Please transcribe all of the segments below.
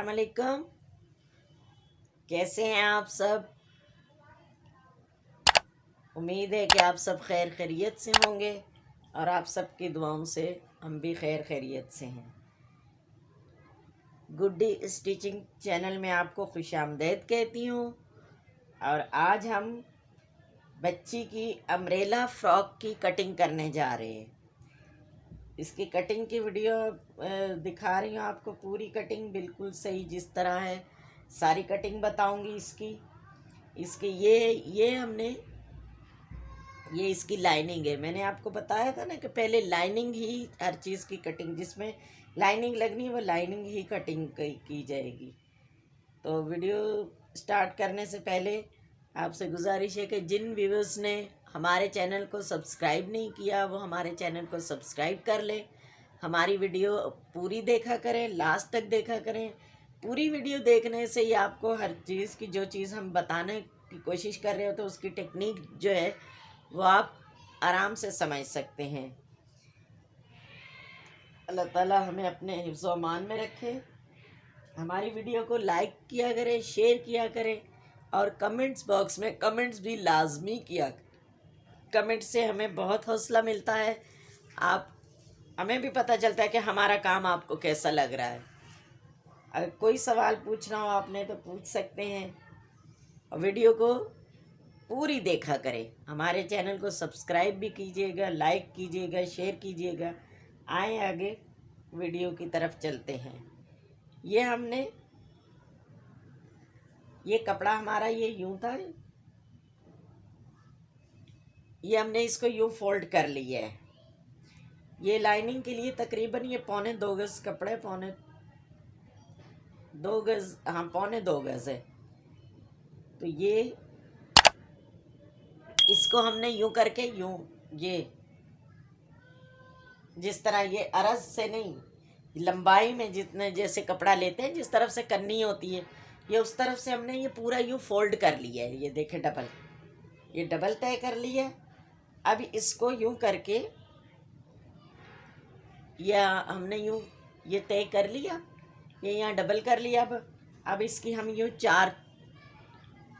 अस्सलाम वालेकुम। कैसे हैं आप सब? उम्मीद है कि आप सब खैर खैरियत से होंगे और आप सबकी दुआओं से हम भी खैर खैरियत से हैं। गुड्डी स्टिचिंग चैनल में आपको खुशामदीद कहती हूँ। और आज हम बच्ची की अम्ब्रेला फ्रॉक की कटिंग करने जा रहे हैं। इसकी कटिंग की वीडियो दिखा रही हूँ आपको, पूरी कटिंग बिल्कुल सही जिस तरह है सारी कटिंग बताऊंगी। इसकी ये हमने ये इसकी लाइनिंग है। मैंने आपको बताया था ना कि पहले लाइनिंग ही हर चीज़ की कटिंग, जिसमें लाइनिंग लगनी है वो लाइनिंग ही कटिंग की जाएगी। तो वीडियो स्टार्ट करने से पहले आपसे गुजारिश है कि जिन व्यूअर्स ने हमारे चैनल को सब्सक्राइब नहीं किया वो हमारे चैनल को सब्सक्राइब कर लें। हमारी वीडियो पूरी देखा करें, लास्ट तक देखा करें। पूरी वीडियो देखने से ही आपको हर चीज़ की, जो चीज़ हम बताने की कोशिश कर रहे हो तो उसकी टेक्निक जो है वो आप आराम से समझ सकते हैं। अल्लाह ताला हमें अपने हिफ्ज़ व अमान में रखे। हमारी वीडियो को लाइक किया करें, शेयर किया करें और कमेंट्स बॉक्स में कमेंट्स भी लाजमी किया। कमेंट से हमें बहुत हौसला मिलता है, आप हमें भी पता चलता है कि हमारा काम आपको कैसा लग रहा है। अगर कोई सवाल पूछना हो आपने तो पूछ सकते हैं। और वीडियो को पूरी देखा करें। हमारे चैनल को सब्सक्राइब भी कीजिएगा, लाइक कीजिएगा, शेयर कीजिएगा। आए आगे वीडियो की तरफ चलते हैं। ये कपड़ा हमारा ये यूं था, ये हमने इसको यूं फोल्ड कर लिया है। ये लाइनिंग के लिए तकरीबन ये पौने 2 गज़ कपड़ा है, पौने 2 गज़ है। तो ये इसको हमने यूं करके ये जिस तरह ये अरज से नहीं, लंबाई में जितने जैसे कपड़ा लेते हैं जिस तरफ से करनी होती है, ये उस तरफ से हमने ये पूरा यूं फोल्ड कर लिया है। ये देखें ये डबल तय कर लिया है। अब इसको यूं करके या हमने यूं ये तय कर लिया, ये यहाँ डबल कर लिया। अब इसकी हम यूं 4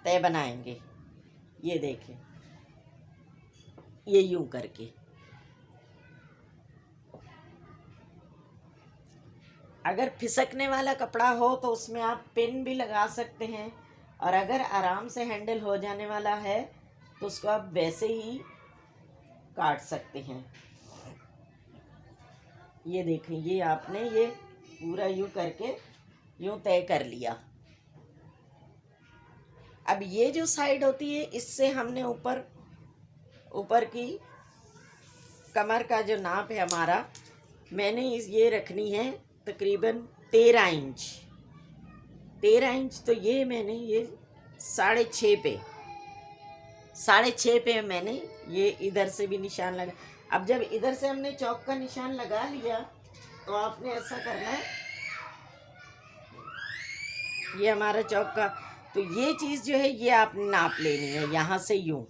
तय बनाएंगे। ये देखें, ये यूं करके। अगर फिसकने वाला कपड़ा हो तो उसमें आप पिन भी लगा सकते हैं, और अगर आराम से हैंडल हो जाने वाला है तो उसको आप वैसे ही काट सकते हैं। ये देखें, ये आपने ये पूरा यूं करके यूं तय कर लिया। अब ये जो साइड होती है इससे हमने ऊपर की कमर का जो नाप है हमारा, मैंने ये रखनी है तकरीबन 13 इंच। 13 इंच तो ये मैंने ये 6.5 पे मैंने ये इधर से भी निशान लगा। अब जब इधर से हमने चौक का निशान लगा लिया तो आपने ऐसा करना है, ये हमारा चौक का, तो ये चीज़ जो है ये आपने नाप लेनी है यहाँ से यूँ।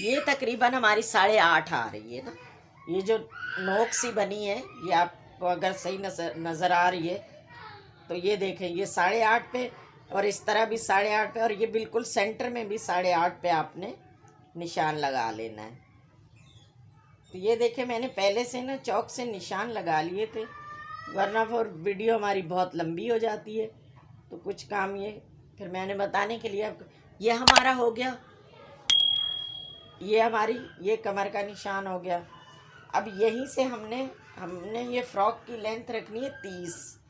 ये तकरीबन हमारी 8.5 आ रही है ना, ये जो नोक सी बनी है ये आपको अगर सही नज़र आ रही है तो ये देखें, ये 8.5 पे और इस तरह भी 8.5 पे, और ये बिल्कुल सेंटर में भी 8.5 पे आपने निशान लगा लेना है। तो ये देखें, मैंने पहले से ना चौक से निशान लगा लिए थे, वरना फिर वीडियो हमारी बहुत लंबी हो जाती है। तो कुछ काम ये फिर मैंने बताने के लिए आपको, ये हमारा हो गया, ये हमारी ये कमर का निशान हो गया। अब यहीं से हमने ये फ्रॉक की लेंथ रखनी है 30।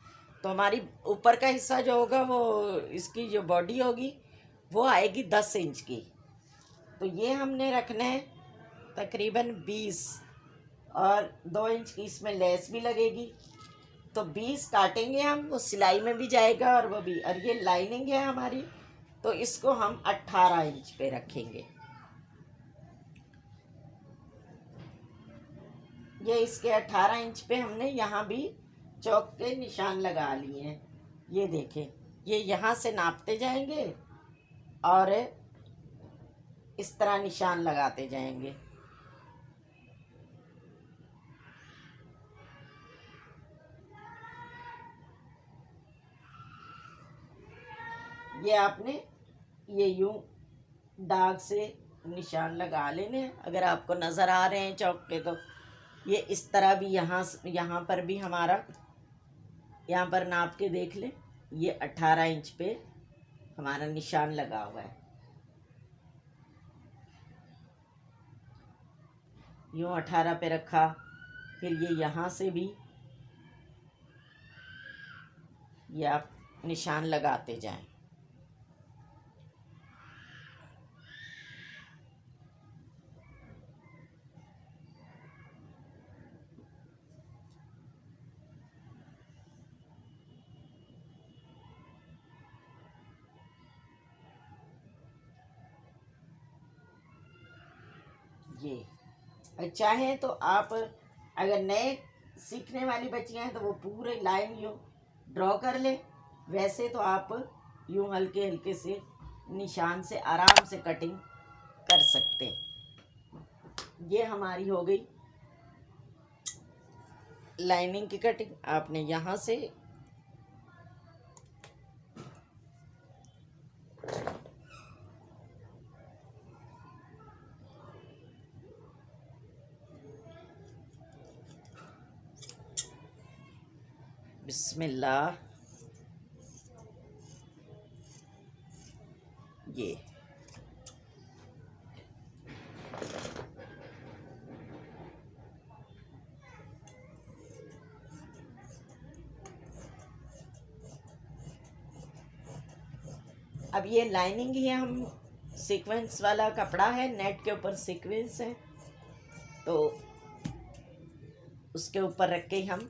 तो हमारी ऊपर का हिस्सा जो होगा वो इसकी जो बॉडी होगी वो आएगी 10 इंच की। तो ये हमने रखना है तकरीबन 20, और 2 इंच की इसमें लेस भी लगेगी। तो 20 काटेंगे हम, वो सिलाई में भी जाएगा और वो भी, और ये लाइनिंग है हमारी तो इसको हम 18 इंच पे रखेंगे। ये इसके 18 इंच पे हमने यहाँ भी चौक के निशान लगा लिए हैं। ये देखें, ये यहाँ से नापते जाएंगे और इस तरह निशान लगाते जाएंगे। ये आपने ये यूं दाग से निशान लगा लेने हैं। अगर आपको नज़र आ रहे हैं चौक पे तो ये इस तरह भी यहाँ पर भी हमारा, यहाँ पर नाप के देख लें, ये 18 इंच पे हमारा निशान लगा हुआ है। यूँ 18 पे रखा, फिर ये यहाँ से भी ये आप निशान लगाते जाएं। ये चाहें तो आप, अगर नए सीखने वाली बच्चियां हैं तो वो पूरे लाइन यूँ ड्रॉ कर ले। वैसे तो आप यूँ हल्के हल्के से निशान से आराम से कटिंग कर सकते हैं। ये हमारी हो गई लाइनिंग की कटिंग। आपने यहाँ से बिस्मिल्लाह, ये अब ये लाइनिंग ही है, हम सीक्वेंस वाला कपड़ा है, नेट के ऊपर सीक्वेंस है, तो उसके ऊपर रख के हम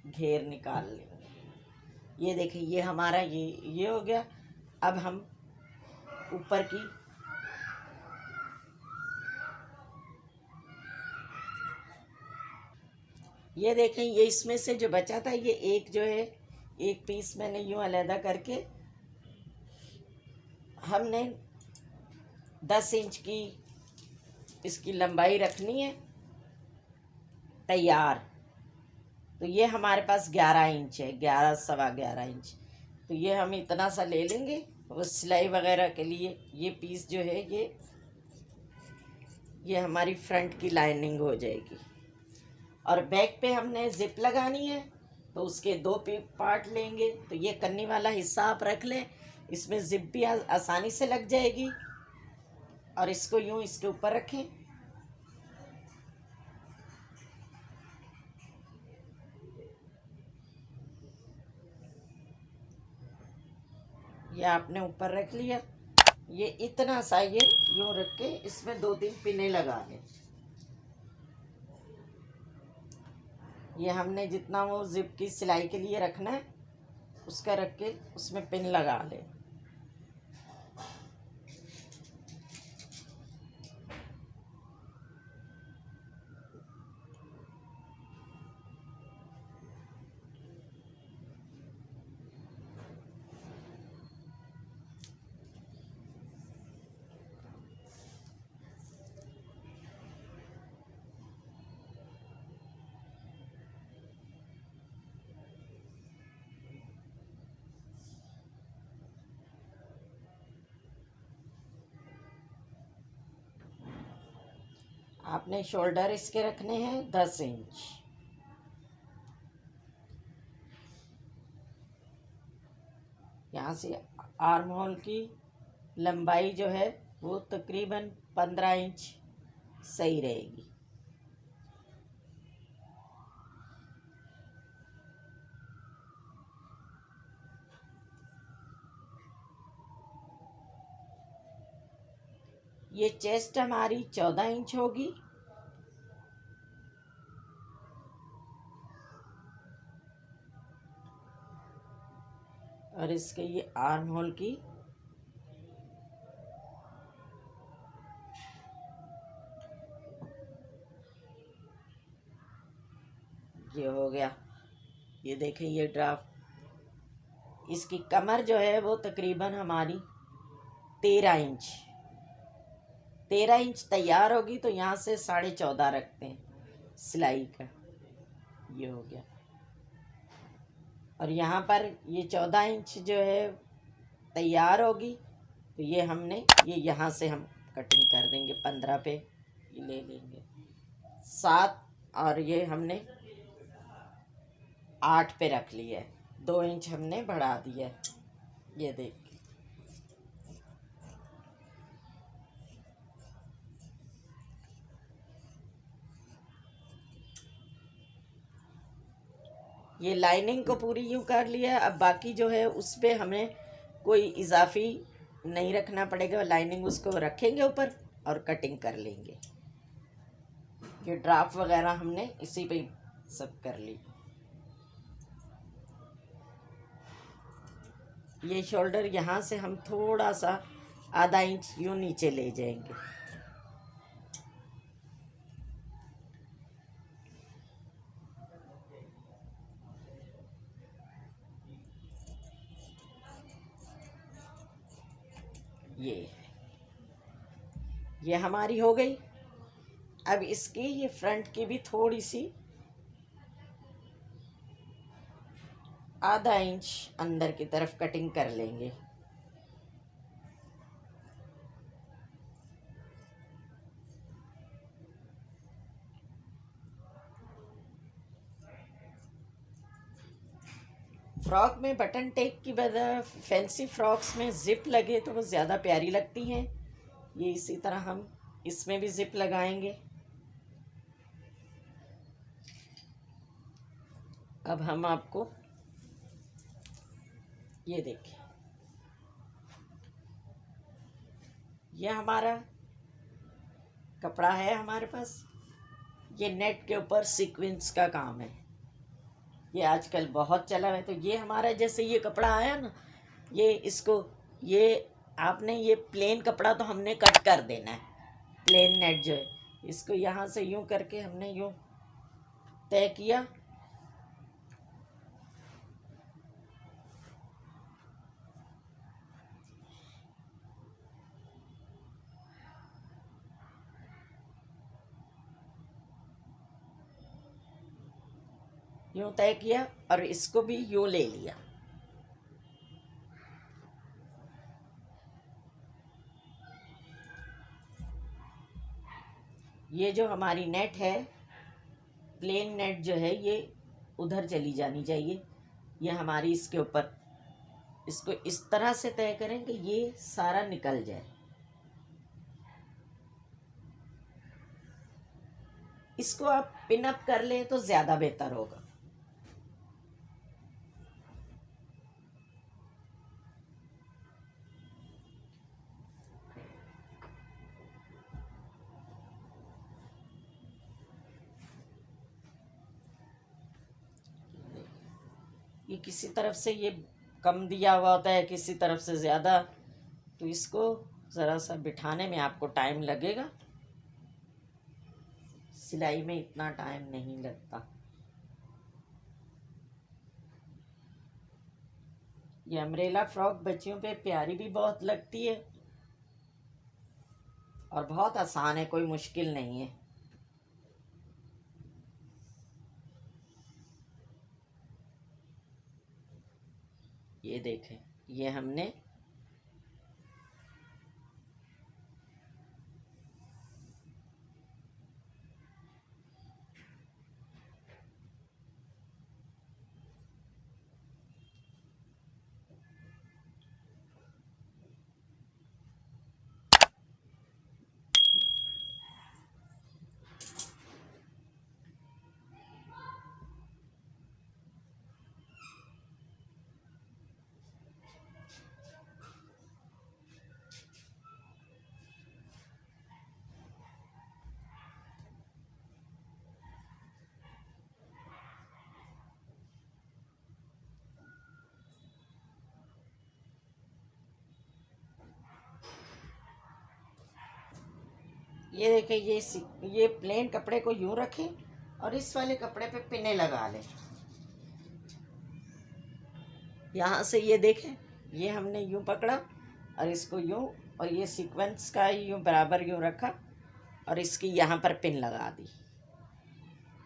घेर निकाल लेंगे। ये देखिए, ये हमारा ये हो गया। अब हम ऊपर की ये देखें, ये इसमें से जो बचा था, ये एक जो है एक पीस मैंने यूँ अलहदा करके, हमने 10 इंच की इसकी लंबाई रखनी है तैयार। तो ये हमारे पास 11 इंच है, 11 सवा 11 इंच। तो ये हम इतना सा ले लेंगे और सिलाई वगैरह के लिए ये पीस जो है ये हमारी फ्रंट की लाइनिंग हो जाएगी। और बैक पे हमने जिप लगानी है, तो उसके 2 पार्ट लेंगे। तो ये कन्नी वाला हिस्सा आप रख लें, इसमें जिप भी आसानी से लग जाएगी। और इसको यूँ इसके ऊपर रखें। ये आपने ऊपर रख लिया। ये इतना सा ये यूँ रख के इसमें 2-3 पिने लगा लें। ये हमने जितना वो जिप की सिलाई के लिए रखना है उसका रख के उसमें पिन लगा लें। आपने शोल्डर इसके रखने हैं 10 इंच। यहाँ से आर्म होल की लंबाई जो है वो तकरीबन 15 इंच सही रहेगी। ये चेस्ट हमारी 14 इंच होगी। और इसके ये आर्म होल की ये हो गया। ये देखें, ये ड्राफ्ट, इसकी कमर जो है वो तकरीबन हमारी 13 इंच 13 इंच तैयार होगी। तो यहाँ से 14.5 रखते हैं सिलाई का। ये हो गया। और यहाँ पर ये 14 इंच जो है तैयार होगी तो ये हमने ये यहाँ से हम कटिंग कर देंगे 15 पे, ये ले लेंगे 7 और ये हमने 8 पे रख लिया है, 2 इंच हमने बढ़ा दिया है। ये देख ये लाइनिंग को पूरी यूँ कर लिया। अब बाकी जो है उस पर हमें कोई इजाफी नहीं रखना पड़ेगा, लाइनिंग उसको रखेंगे ऊपर और कटिंग कर लेंगे। ये ड्राफ्ट वगैरह हमने इसी पे सब कर ली। ये शोल्डर यहाँ से हम थोड़ा सा आधा इंच यूँ नीचे ले जाएंगे। ये हमारी हो गई। अब इसकी ये फ्रंट की भी थोड़ी सी आधा इंच अंदर की तरफ कटिंग कर लेंगे। फ्रॉक में बटन टेक की बजाय फैंसी फ्रॉक्स में ज़िप लगे तो वो ज़्यादा प्यारी लगती हैं। ये इसी तरह हम इसमें भी ज़िप लगाएंगे। अब हम आपको ये देखिए, ये हमारा कपड़ा है हमारे पास। ये नेट के ऊपर सीक्वेंस का काम है, ये आजकल बहुत चला है। तो ये हमारा जैसे ये कपड़ा आया ना, ये इसको ये आपने ये प्लेन कपड़ा तो हमने कट कर देना है। प्लेन नेट जो है इसको यहाँ से यूँ करके हमने यूँ तय किया। यूँ तय किया और इसको भी यूँ ले लिया। ये जो हमारी नेट है, प्लेन नेट जो है, ये उधर चली जानी चाहिए। ये हमारी इसके ऊपर, इसको इस तरह से तय करें कि ये सारा निकल जाए। इसको आप पिन अप कर लें तो ज़्यादा बेहतर होगा। ये किसी तरफ से ये कम दिया हुआ होता है, किसी तरफ से ज़्यादा, तो इसको ज़रा सा बिठाने में आपको टाइम लगेगा। सिलाई में इतना टाइम नहीं लगता। ये अम्ब्रेला फ्रॉक बच्चियों पे प्यारी भी बहुत लगती है और बहुत आसान है, कोई मुश्किल नहीं है। ये देखें, ये हमने ये देखें, ये प्लेन कपड़े को यूं रखें और इस वाले कपड़े पे पिने लगा लें। यहाँ से ये देखें, ये हमने यूं पकड़ा और इसको यूं, और ये सीक्वेंस का यूं बराबर यूं रखा और इसकी यहाँ पर पिन लगा दी।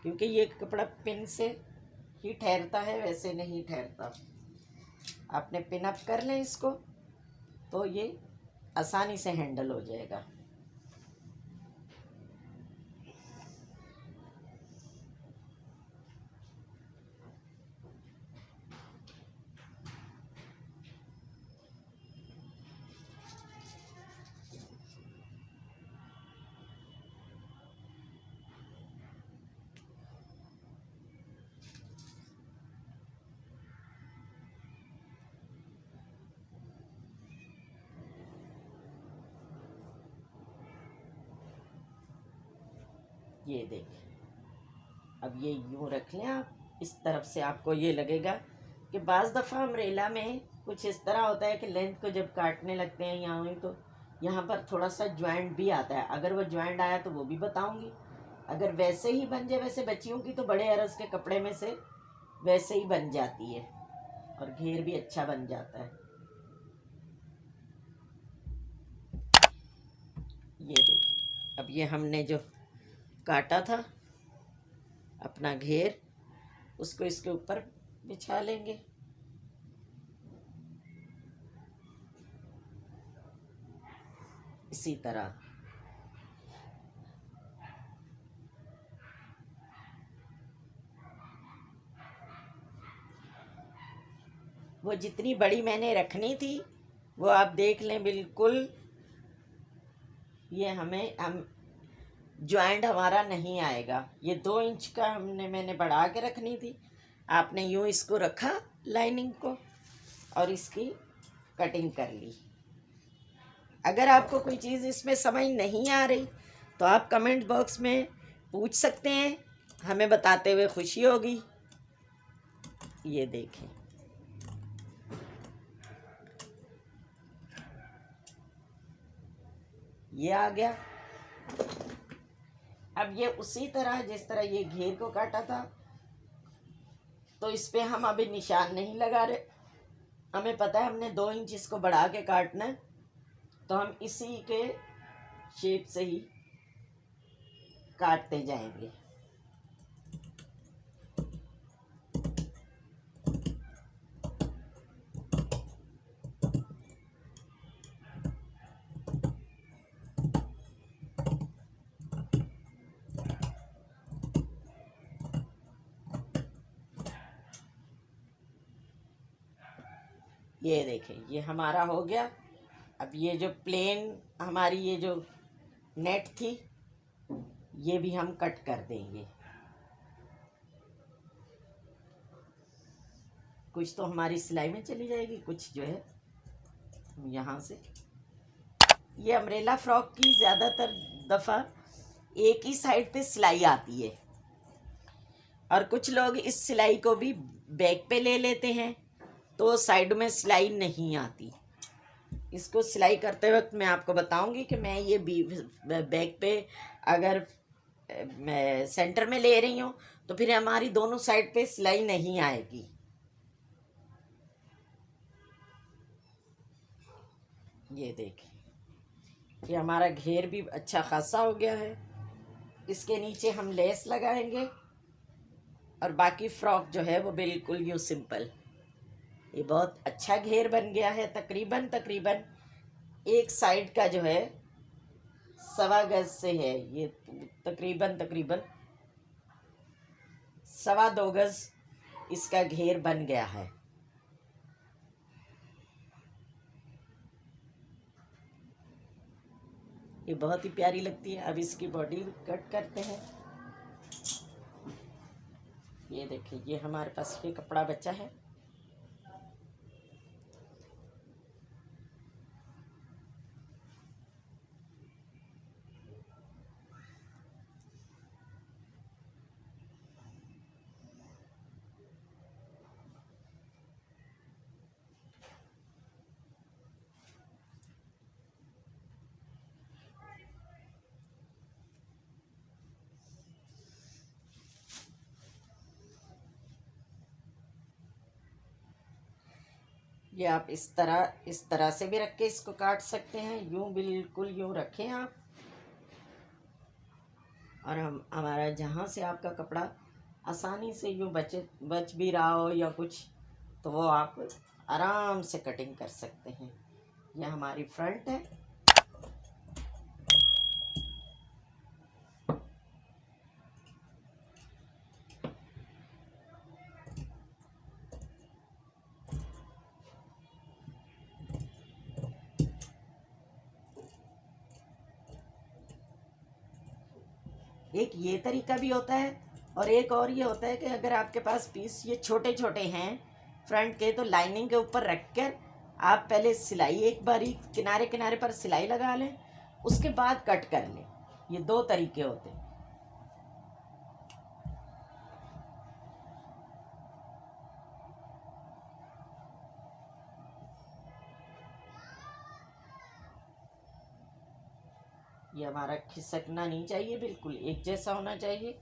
क्योंकि ये कपड़ा पिन से ही ठहरता है, वैसे नहीं ठहरता। आपने पिन अप कर लें इसको तो ये आसानी से हैंडल हो जाएगा। ये देखिए, अब ये यूँ रख लें आप। इस तरफ से आपको ये लगेगा कि बाज़ दफ़ा अम्ब्रेला में कुछ इस तरह होता है कि लेंथ को जब काटने लगते हैं यहाँ हुई तो यहाँ पर थोड़ा सा ज्वाइंट भी आता है। अगर वो ज्वाइंट आया तो वो भी बताऊंगी। अगर वैसे ही बन जाए, वैसे बच्चियों की तो बड़े अरज के कपड़े में से वैसे ही बन जाती है और घेर भी अच्छा बन जाता है। ये देखिए, अब ये हमने जो काटा था अपना घेर, उसको इसके ऊपर बिछा लेंगे। इसी तरह वो जितनी बड़ी मैंने रखनी थी वो आप देख लें बिल्कुल। ये हम ज्वाइंट हमारा नहीं आएगा। ये 2 इंच का मैंने बढ़ा के रखनी थी। आपने यूँ इसको रखा लाइनिंग को और इसकी कटिंग कर ली। अगर आपको कोई चीज़ इसमें समझ नहीं आ रही तो आप कमेंट बॉक्स में पूछ सकते हैं, हमें बताते हुए खुशी होगी। ये देखें, ये आ गया। अब ये उसी तरह जिस तरह ये घेर को काटा था, तो इस पे हम अभी निशान नहीं लगा रहे। हमें पता है हमने 2 इंच इसको बढ़ा के काटना है, तो हम इसी के शेप से ही काटते जाएंगे। ये देखें, ये हमारा हो गया। अब ये जो प्लेन हमारी ये जो नेट थी, ये भी हम कट कर देंगे। कुछ तो हमारी सिलाई में चली जाएगी, कुछ जो है यहाँ से। ये अम्ब्रेला फ्रॉक की ज़्यादातर दफ़ा एक ही साइड पे सिलाई आती है और कुछ लोग इस सिलाई को भी बैक पे ले लेते हैं, तो साइड में सिलाई नहीं आती। इसको सिलाई करते वक्त मैं आपको बताऊंगी कि मैं ये बैक पे अगर मैं सेंटर में ले रही हूँ तो फिर हमारी दोनों साइड पे सिलाई नहीं आएगी। ये देखिए, ये हमारा घेर भी अच्छा खासा हो गया है। इसके नीचे हम लेस लगाएंगे और बाकी फ्रॉक जो है वो बिल्कुल यूँ सिंपल। ये बहुत अच्छा घेर बन गया है। तकरीबन एक साइड का जो है 1.25 गज से है, ये तकरीबन 2.25 गज इसका घेर बन गया है। ये बहुत ही प्यारी लगती है। अब इसकी बॉडी कट करते हैं। ये देखिए, ये हमारे पास ये कपड़ा बचा है। ये आप इस तरह से भी रख के इसको काट सकते हैं। यूँ बिल्कुल यूँ रखें आप, और हमारा जहाँ से आपका कपड़ा आसानी से यूँ बच भी रहा हो या कुछ, तो वो आप आराम से कटिंग कर सकते हैं। ये हमारी फ्रंट है। एक ये तरीका भी होता है और एक और ये होता है कि अगर आपके पास पीस ये छोटे छोटे हैं फ्रंट के, तो लाइनिंग के ऊपर रख कर आप पहले सिलाई एक बारी किनारे किनारे पर सिलाई लगा लें, उसके बाद कट कर लें। ये दो तरीके होते हैं। ये हमारा खिसकना नहीं चाहिए, बिल्कुल एक जैसा होना चाहिए।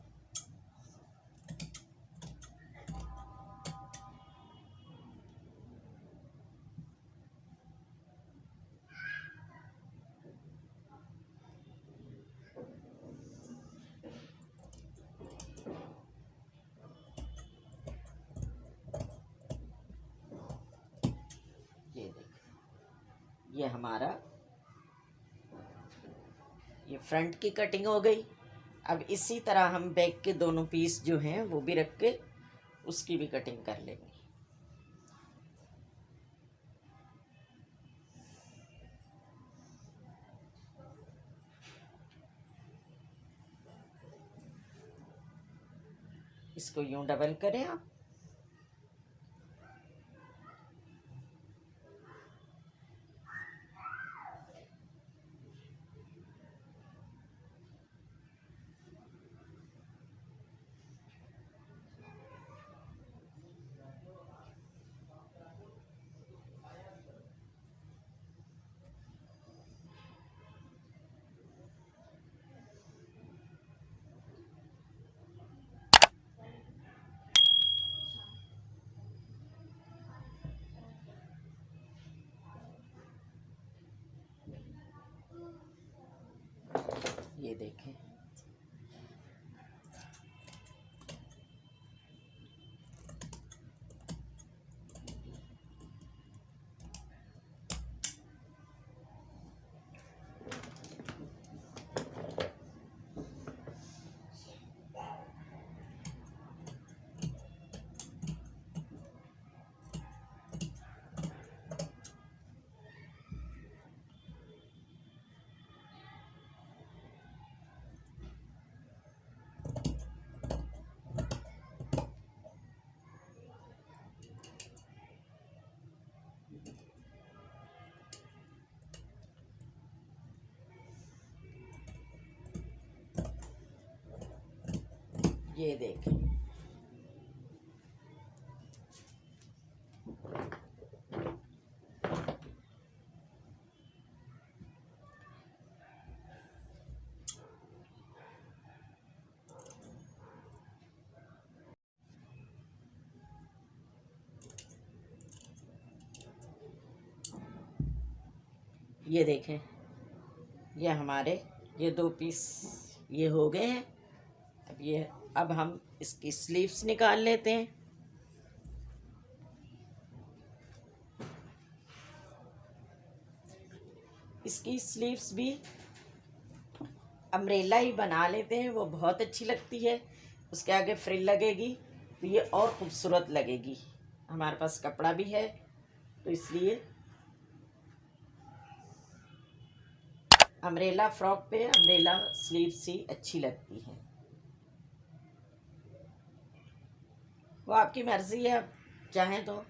ये देखिए, ये हमारा ये फ्रंट की कटिंग हो गई। अब इसी तरह हम बैक के दोनों पीस जो हैं वो भी रख के उसकी भी कटिंग कर लेंगे। इसको यूं डबल करें आप। ये देखें, ये देखें, ये देखें, ये हमारे ये दो पीस ये हो गए हैं। अब हम इसकी स्लीव्स निकाल लेते हैं। इसकी स्लीव्स भी अम्ब्रेला ही बना लेते हैं, वो बहुत अच्छी लगती है। उसके आगे फ्रिल लगेगी तो ये और खूबसूरत लगेगी। हमारे पास कपड़ा भी है तो इसलिए अम्ब्रेला फ्रॉक पे अम्ब्रेला स्लीव्स ही अच्छी लगती है। वो आपकी मर्ज़ी है, आप चाहें तो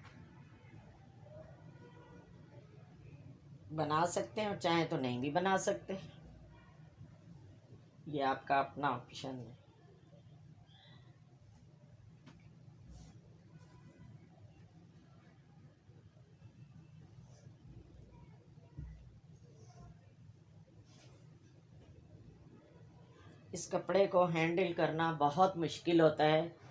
बना सकते हैं और चाहें तो नहीं भी बना सकते। ये आपका अपना ऑप्शन है। इस कपड़े को हैंडल करना बहुत मुश्किल होता है।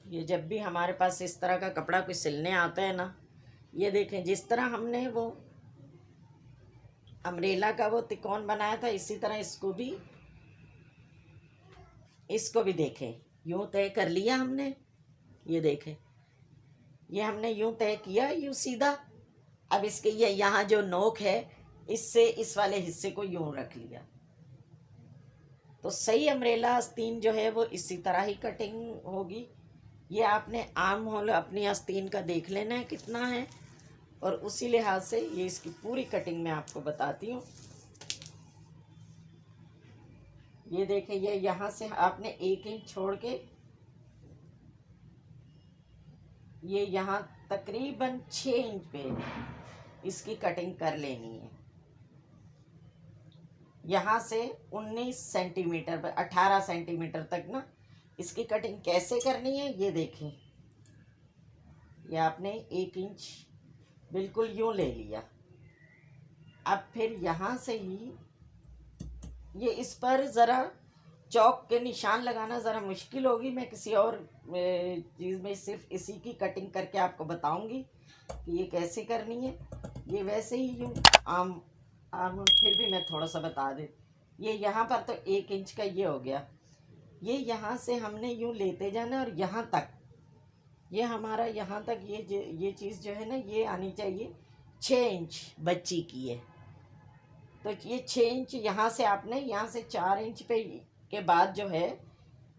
ये जब भी हमारे पास इस तरह का कपड़ा कोई सिलने आता है ना, ये देखें जिस तरह हमने वो अम्ब्रेला का वो तिकोन बनाया था, इसी तरह इसको भी देखें यूँ तय कर लिया हमने। ये देखें, ये हमने यूँ तय किया, यूँ सीधा, अब इसके ये यहाँ जो नोक है, इससे इस वाले हिस्से को यूं रख लिया। तो सही अम्ब्रेला आस्तीन जो है वो इसी तरह ही कटिंग होगी। ये आपने आर्म होल अपनी आस्तीन का देख लेना है कितना है, और उसी लिहाज से ये इसकी पूरी कटिंग मैं आपको बताती हूँ। ये देखिए, ये यहाँ से आपने 1 इंच छोड़ के ये यहाँ तकरीबन 6 इंच पे इसकी कटिंग कर लेनी है। यहाँ से 19 सेंटीमीटर पर 18 सेंटीमीटर तक ना इसकी कटिंग कैसे करनी है ये देखें। ये आपने 1 इंच बिल्कुल यूं ले लिया। अब फिर यहाँ से ही ये इस पर ज़रा चौक के निशान लगाना ज़रा मुश्किल होगी। मैं किसी और चीज़ में सिर्फ इसी की कटिंग करके आपको बताऊंगी कि ये कैसे करनी है। ये वैसे ही यूँ आम फिर भी मैं थोड़ा सा बता दे। ये यहाँ पर तो 1 इंच का ये हो गया। ये यहाँ से हमने यूँ लेते जाना और यहाँ तक, ये हमारा यहाँ तक ये चीज़ जो है ना ये आनी चाहिए 6 इंच बच्ची की है। तो ये 6 इंच यहाँ से आपने यहाँ से 4 इंच पे के बाद जो है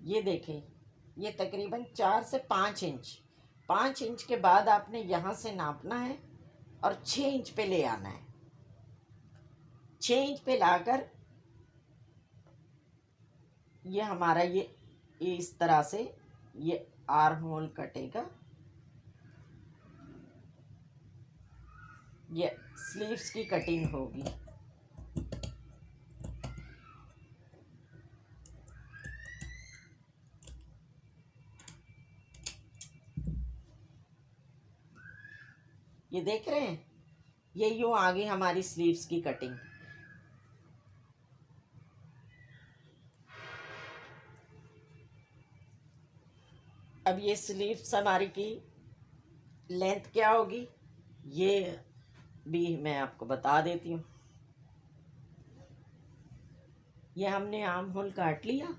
ये देखें, ये तकरीबन 4 से 5 इंच, 5 इंच के बाद आपने यहाँ से नापना है और 6 इंच पे ले आना है। 6 इंच पे लाकर ये हमारा ये इस तरह से ये आर्म होल कटेगा। ये स्लीव्स की कटिंग होगी। ये देख रहे हैं, ये यूं आ गई हमारी स्लीव्स की कटिंग। अब ये स्लीव्स हमारी की लेंथ क्या होगी ये भी मैं आपको बता देती हूँ। ये हमने आर्म होल काट लिया।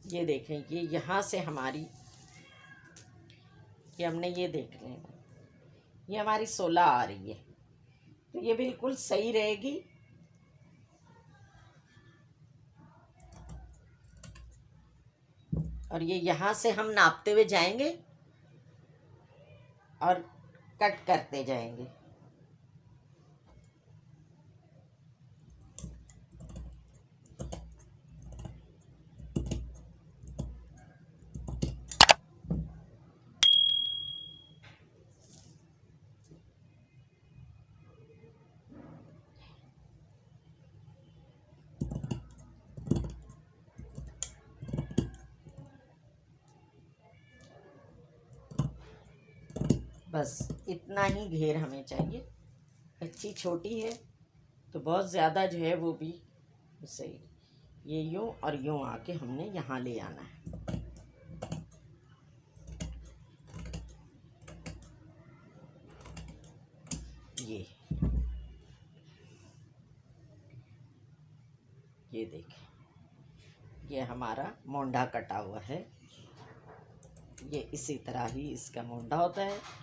ये देखें, ये यहाँ से हमारी ये हमने ये देख लें, ये हमारी 16 आ रही है। तो ये बिल्कुल सही रहेगी। और ये यहाँ से हम नापते हुए जाएंगे और कट करते जाएंगे। बस इतना ही घेर हमें चाहिए। कच्ची छोटी है तो बहुत ज़्यादा जो है वो भी सही। ये यूं और यूं आके हमने यहाँ ले आना है। ये देखें, ये हमारा मोंढा कटा हुआ है। ये इसी तरह ही इसका मोंढा होता है।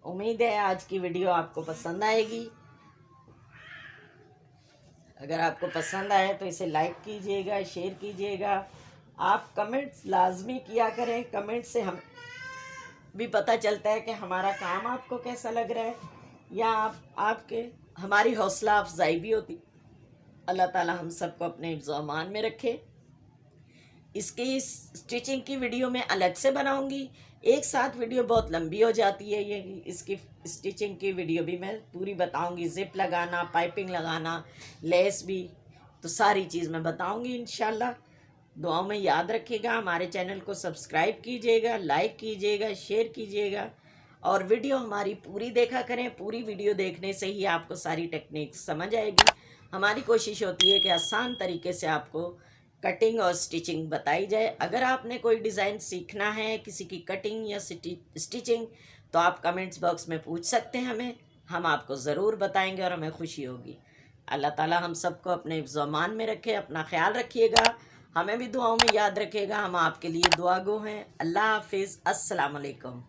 उम्मीद है आज की वीडियो आपको पसंद आएगी। अगर आपको पसंद आए तो इसे लाइक कीजिएगा, शेयर कीजिएगा। आप कमेंट्स लाजमी किया करें। कमेंट से हम भी पता चलता है कि हमारा काम आपको कैसा लग रहा है, या आपके हमारी हौसला अफजाई भी होती। अल्लाह ताला हम सबको अपने हिफ्ज़-ओ-अमान में रखे। इसकी स्टिचिंग की वीडियो मैं अलग से बनाऊंगी। एक साथ वीडियो बहुत लंबी हो जाती है। ये इसकी स्टिचिंग की वीडियो भी मैं पूरी बताऊंगी। ज़िप लगाना, पाइपिंग लगाना, लेस भी, तो सारी चीज़ मैं बताऊंगी इंशाल्लाह। दुआओं में याद रखिएगा। हमारे चैनल को सब्सक्राइब कीजिएगा, लाइक कीजिएगा, शेयर कीजिएगा, और वीडियो हमारी पूरी देखा करें। पूरी वीडियो देखने से ही आपको सारी टेक्निक समझ आएगी। हमारी कोशिश होती है कि आसान तरीके से आपको कटिंग और स्टिचिंग बताई जाए। अगर आपने कोई डिज़ाइन सीखना है, किसी की कटिंग या स्टिचिंग, तो आप कमेंट्स बॉक्स में पूछ सकते हैं हमें, हम आपको ज़रूर बताएंगे और हमें खुशी होगी। अल्लाह ताला हम सबको अपने ज़मान में रखे। अपना ख्याल रखिएगा, हमें भी दुआओं में याद रखिएगा। हम आपके लिए दुआ गो हैं। अल्लाह हाफिज़। अस्सलाम वालेकुम।